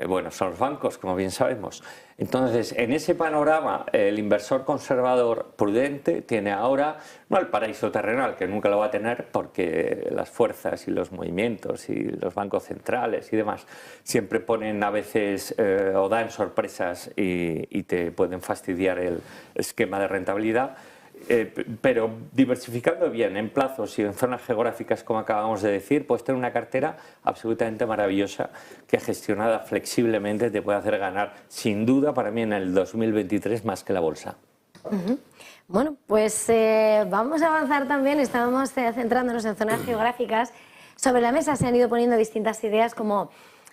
Bueno, son los bancos, como bien sabemos. Entonces, en ese panorama, el inversor conservador prudente tiene ahora, no el paraíso terrenal, que nunca lo va a tener porque las fuerzas y los movimientos y los bancos centrales y demás siempre ponen a veces o dan sorpresas y te pueden fastidiar el esquema de rentabilidad. Pero diversificando bien en plazos y en zonas geográficas, como acabamos de decir, puedes tener una cartera absolutamente maravillosa que gestionada flexiblemente te puede hacer ganar, sin duda, para mí en el 2023 más que la bolsa. Bueno, pues vamos a avanzar también. Estábamos centrándonos en zonas geográficas. Sobre la mesa se han ido poniendo distintas ideas como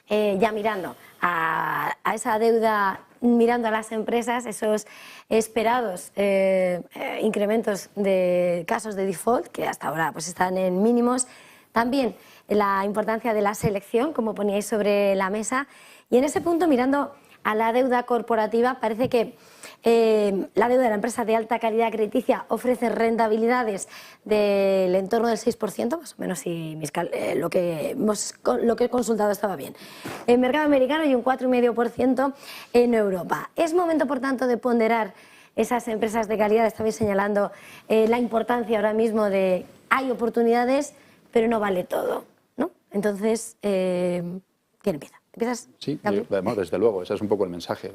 ya mirando a esa deuda, mirando a las empresas, esos esperados incrementos de casos de default, que hasta ahora pues están en mínimos. También la importancia de la selección, como poníais sobre la mesa. Y en ese punto, mirando a la deuda corporativa, parece que la deuda de la empresa de alta calidad crediticia ofrece rentabilidades del entorno del 6%, más o menos, si lo que he consultado estaba bien, en mercado americano y un 4,5% en Europa. Es momento, por tanto, de ponderar esas empresas de calidad. Estabais señalando la importancia ahora mismo de hay oportunidades, pero no vale todo, ¿no? Entonces, ¿quién empieza? ¿Empiezas? Sí, además, desde luego, ese es un poco el mensaje.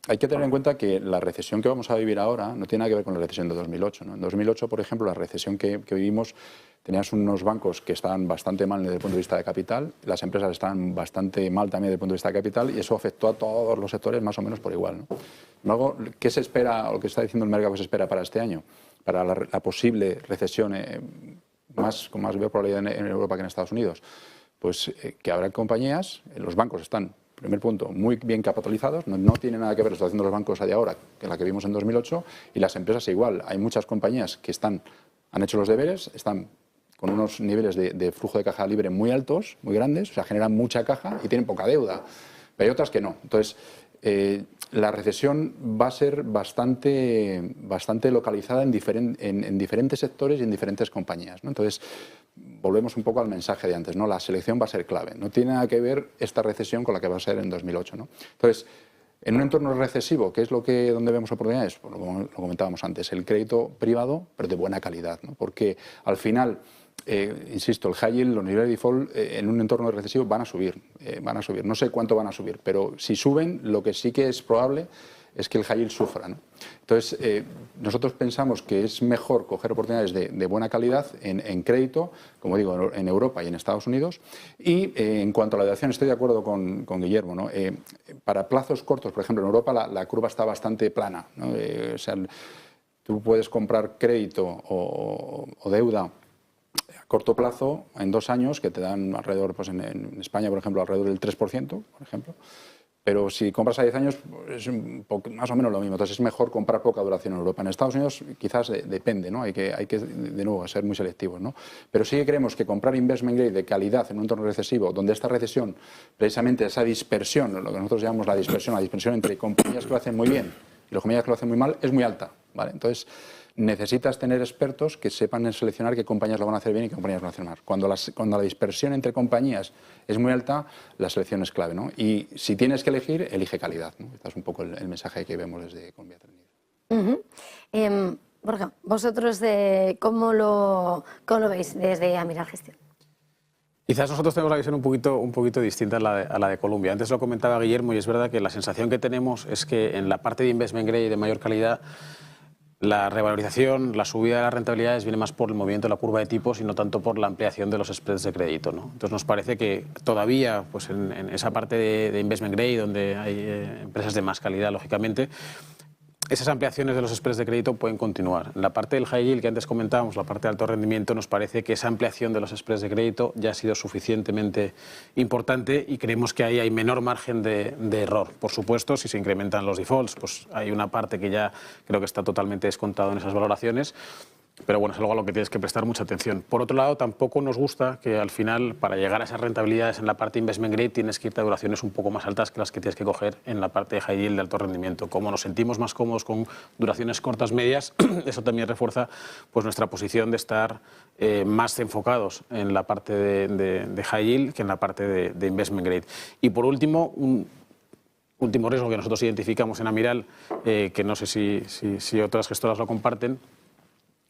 Hay que tener en cuenta que la recesión que vamos a vivir ahora no tiene nada que ver con la recesión de 2008, ¿no? En 2008, por ejemplo, la recesión que vivimos, tenías unos bancos que estaban bastante mal desde el punto de vista de capital, las empresas estaban bastante mal también desde el punto de vista de capital, y eso afectó a todos los sectores más o menos por igual, ¿no? Luego, ¿qué se espera, o qué está diciendo el mercado que se espera para este año? Para la posible recesión con más probabilidad en Europa que en Estados Unidos. Pues que habrá compañías, los bancos están, primer punto, muy bien capitalizados, no tiene nada que ver lo que están haciendo los bancos de ahora que la que vimos en 2008, y las empresas igual. Hay muchas compañías que han hecho los deberes, están con unos niveles de flujo de caja libre muy altos, muy grandes, o sea, generan mucha caja y tienen poca deuda, pero hay otras que no. Entonces, la recesión va a ser bastante localizada en diferentes sectores y en diferentes compañías, ¿no? Entonces, volvemos un poco al mensaje de antes, ¿no? La selección va a ser clave. No tiene nada que ver esta recesión con la que va a ser en 2008, ¿no? Entonces, en un entorno recesivo, ¿qué es donde vemos oportunidades? Pues lo comentábamos antes, el crédito privado, pero de buena calidad, ¿no? Porque al final, insisto, el high yield, los niveles de default en un entorno recesivo van a subir. No sé cuánto van a subir, pero si suben, lo que sí que es probable es que el high yield sufra, ¿no? Entonces, nosotros pensamos que es mejor coger oportunidades de buena calidad en crédito, como digo, en Europa y en Estados Unidos. Y en cuanto a la duración, estoy de acuerdo con Guillermo, ¿no? Para plazos cortos, por ejemplo, en Europa la curva está bastante plana, ¿no? O sea, tú puedes comprar crédito o deuda a corto plazo en 2 años que te dan alrededor, pues en España, por ejemplo, alrededor del 3%, por ejemplo. Pero si compras a 10 años es más o menos lo mismo. Entonces es mejor comprar poca duración en Europa. En Estados Unidos quizás depende, ¿no? Hay que de nuevo ser muy selectivos, ¿no? Pero sí que creemos que comprar investment grade de calidad en un entorno recesivo, donde esta recesión, precisamente esa dispersión, lo que nosotros llamamos la dispersión entre compañías que lo hacen muy bien y las compañías que lo hacen muy mal, es muy alta, ¿vale? Entonces necesitas tener expertos que sepan seleccionar qué compañías lo van a hacer bien y qué compañías lo van a hacer mal. Cuando la dispersión entre compañías es muy alta, la selección es clave, ¿no? Y si tienes que elegir, elige calidad, ¿no? Este es un poco el mensaje que vemos desde Columbia Threadneedle. Borja, vosotros ¿cómo lo veis desde Amiral Gestión? Quizás nosotros tenemos la visión un poquito distinta a la de Columbia. Antes lo comentaba Guillermo y es verdad que la sensación que tenemos es que en la parte de investment grade de mayor calidad la revalorización, la subida de las rentabilidades viene más por el movimiento de la curva de tipos y no tanto por la ampliación de los spreads de crédito, ¿no? Entonces nos parece que todavía pues en esa parte de investment grade donde hay empresas de más calidad, lógicamente, esas ampliaciones de los spreads de crédito pueden continuar. En la parte del high yield que antes comentábamos, la parte de alto rendimiento, nos parece que esa ampliación de los spreads de crédito ya ha sido suficientemente importante y creemos que ahí hay menor margen de error. Por supuesto, si se incrementan los defaults, pues hay una parte que ya creo que está totalmente descontado en esas valoraciones. Pero bueno, es algo a lo que tienes que prestar mucha atención. Por otro lado, tampoco nos gusta que al final, para llegar a esas rentabilidades en la parte investment grade, tienes que irte a duraciones un poco más altas que las que tienes que coger en la parte de high yield de alto rendimiento. Como nos sentimos más cómodos con duraciones cortas medias, eso también refuerza pues nuestra posición de estar más enfocados en la parte de high yield que en la parte de investment grade. Y por último, un último riesgo que nosotros identificamos en Amiral, que no sé si otras gestoras lo comparten,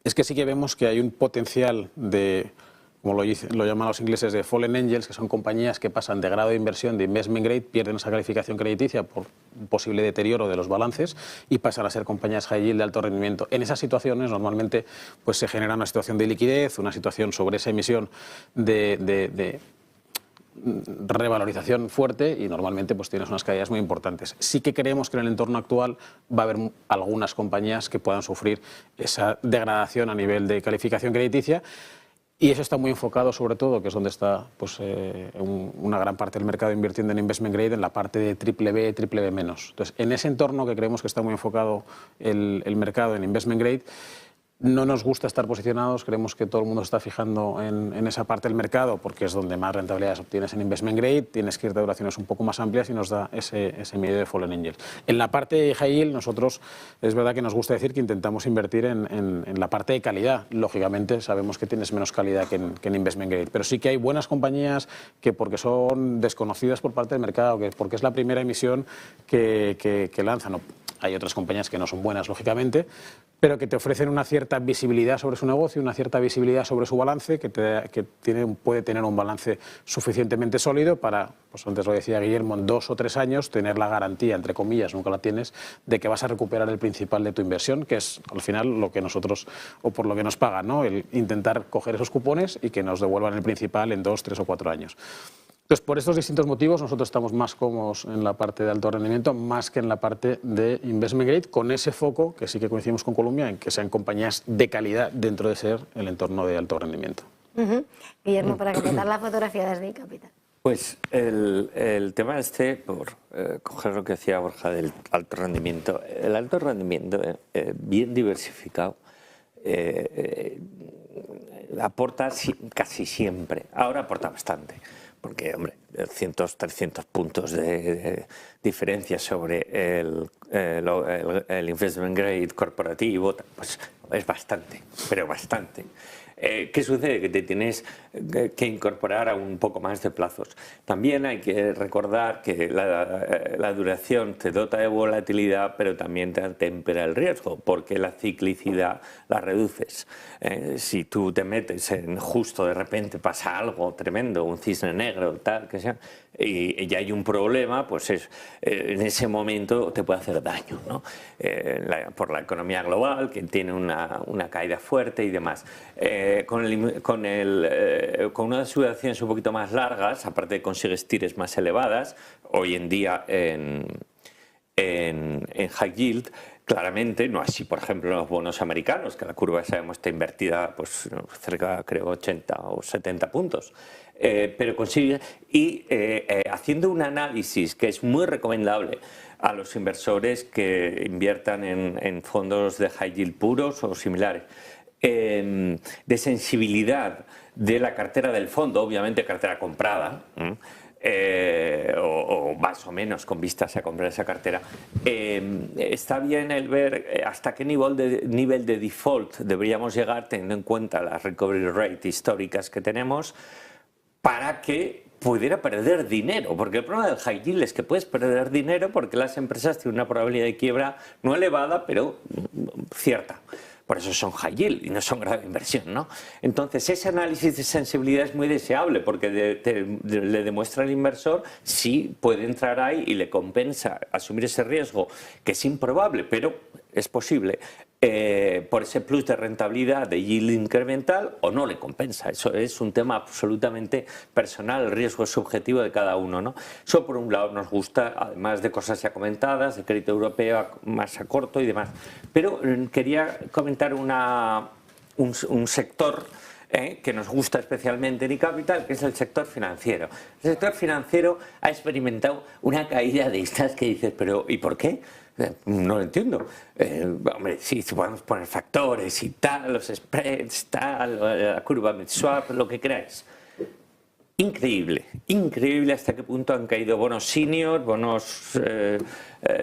es que sí que vemos que hay un potencial de, como lo llaman los ingleses, de fallen angels, que son compañías que pasan de grado de inversión de investment grade, pierden esa calificación crediticia por un posible deterioro de los balances y pasan a ser compañías high yield de alto rendimiento. En esas situaciones normalmente pues, se genera una situación de liquidez, una situación sobre esa emisión de revalorización fuerte y normalmente pues tienes unas caídas muy importantes. Sí que creemos que en el entorno actual va a haber algunas compañías que puedan sufrir esa degradación a nivel de calificación crediticia y eso está muy enfocado sobre todo, que es donde está pues, una gran parte del mercado invirtiendo en investment grade, en la parte de triple B, triple B menos. Entonces, en ese entorno que creemos que está muy enfocado el mercado en investment grade, no nos gusta estar posicionados, creemos que todo el mundo está fijando en esa parte del mercado porque es donde más rentabilidades obtienes en investment grade, tienes que ir de duraciones un poco más amplias y nos da ese medio de fallen angel. En la parte de high yield nosotros es verdad que nos gusta decir que intentamos invertir en la parte de calidad. Lógicamente sabemos que tienes menos calidad que en investment grade, pero sí que hay buenas compañías que porque son desconocidas por parte del mercado, que porque es la primera emisión que lanzan. Hay otras compañías que no son buenas, lógicamente, pero que te ofrecen una cierta visibilidad sobre su negocio, una cierta visibilidad sobre su balance, que puede tener un balance suficientemente sólido para, pues antes lo decía Guillermo, en 2 o 3 años tener la garantía, entre comillas, nunca la tienes, de que vas a recuperar el principal de tu inversión, que es al final lo que nosotros, o por lo que nos pagan, ¿no? El intentar coger esos cupones y que nos devuelvan el principal en 2, 3 o 4 años. Entonces, por estos distintos motivos, nosotros estamos más cómodos en la parte de alto rendimiento más que en la parte de investment grade, con ese foco, que sí que coincidimos con Columbia, en que sean compañías de calidad dentro de ser el entorno de alto rendimiento. Guillermo, para completar la fotografía desde Capital. Pues el tema por coger lo que decía Borja del alto rendimiento. El alto rendimiento, bien diversificado, aporta casi siempre. Ahora aporta bastante. Porque, hombre, 200, 300 puntos de diferencia sobre el investment grade corporativo, pues es bastante, pero bastante. ¿Qué sucede? Que te tienes que incorporar a un poco más de plazos. También hay que recordar que la duración te dota de volatilidad, pero también te tempera el riesgo, porque la ciclicidad la reduces. Si tú te metes en justo de repente pasa algo tremendo, un cisne negro, tal, que sea, y ya hay un problema, pues en ese momento te puede hacer daño, ¿no? Por la economía global, que tiene una caída fuerte y demás. Con unas duraciones un poquito más largas, aparte consigues tires más elevadas, hoy en día en high yield, claramente, no así por ejemplo en los bonos americanos, que la curva sabemos está invertida pues cerca, creo, 80 o 70 puntos. Pero consigue, y haciendo un análisis que es muy recomendable a los inversores que inviertan en fondos de high yield puros o similares, de sensibilidad de la cartera del fondo, obviamente cartera comprada, o más o menos con vistas a comprar esa cartera, está bien el ver hasta qué nivel de default deberíamos llegar teniendo en cuenta las recovery rate históricas que tenemos para que pudiera perder dinero, porque el problema del high yield es que puedes perder dinero porque las empresas tienen una probabilidad de quiebra no elevada, pero cierta. Por eso son high yield y no son grado de inversión, ¿no? Entonces, ese análisis de sensibilidad es muy deseable porque le demuestra al inversor si puede entrar ahí y le compensa asumir ese riesgo, que es improbable, pero es posible, por ese plus de rentabilidad de yield incremental, o no le compensa. Eso es un tema absolutamente personal, el riesgo es subjetivo de cada uno, ¿no? Eso por un lado nos gusta, además de cosas ya comentadas, de crédito europeo más a corto y demás. Pero quería comentar un sector que nos gusta especialmente en eCapital, que es el sector financiero. El sector financiero ha experimentado una caída de estas que dices, pero ¿y por qué? No lo entiendo. Hombre, sí, podemos poner factores y tal, los spreads, tal, la curva mid-swap, lo que queráis. Increíble, increíble hasta qué punto han caído bonos senior, bonos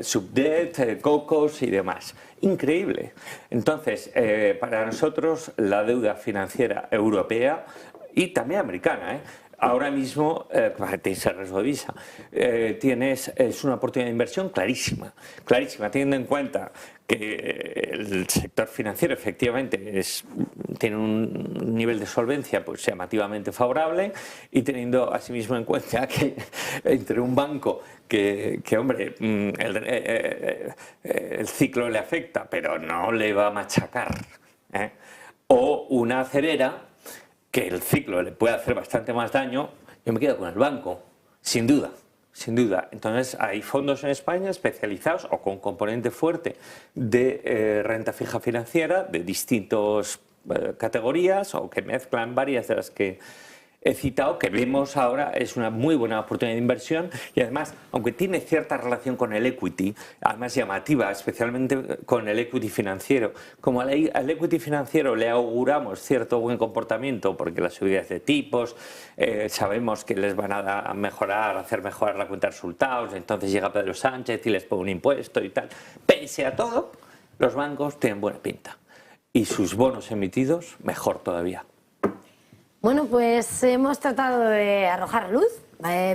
subdebt, cocos y demás. Increíble. Entonces, para nosotros la deuda financiera europea y también americana, ahora mismo, tienes el riesgo de divisa, es una oportunidad de inversión clarísima, clarísima, teniendo en cuenta que el sector financiero efectivamente tiene un nivel de solvencia pues llamativamente favorable, y teniendo asimismo en cuenta que entre un banco que hombre, el ciclo le afecta, pero no le va a machacar, o una acerera que el ciclo le puede hacer bastante más daño, yo me quedo con el banco, sin duda. Sin duda. Entonces, hay fondos en España especializados o con componente fuerte de renta fija financiera de distintas categorías o que mezclan varias de las que he citado, que vemos ahora es una muy buena oportunidad de inversión, y además, aunque tiene cierta relación con el equity, además llamativa, especialmente con el equity financiero, como al equity financiero le auguramos cierto buen comportamiento, porque las subidas de tipos sabemos que les van a mejorar, hacer mejorar la cuenta de resultados, entonces llega Pedro Sánchez y les pone un impuesto y tal. Pese a todo, los bancos tienen buena pinta y sus bonos emitidos mejor todavía. Bueno, pues hemos tratado de arrojar luz,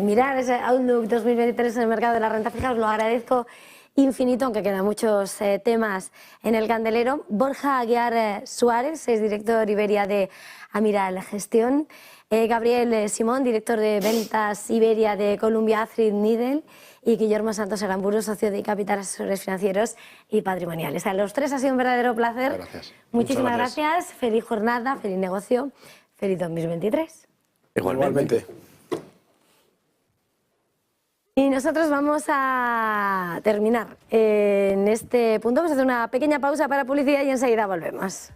mirar ese Outlook 2023 en el mercado de la renta fija. Os lo agradezco infinito, aunque quedan muchos temas en el candelero. Borja Aguiar Suárez es director Iberia de Amiral Gestión. Gabriel Simón, director de ventas Iberia de Columbia Threadneedle. Y Guillermo Santos Aramburu, socio de eCapital, asesores financieros y patrimoniales. A los tres ha sido un verdadero placer. Gracias. Muchísimas gracias. Feliz jornada, feliz negocio. Feliz 2023. Igualmente. Y nosotros vamos a terminar en este punto. Vamos a hacer una pequeña pausa para publicidad y enseguida volvemos.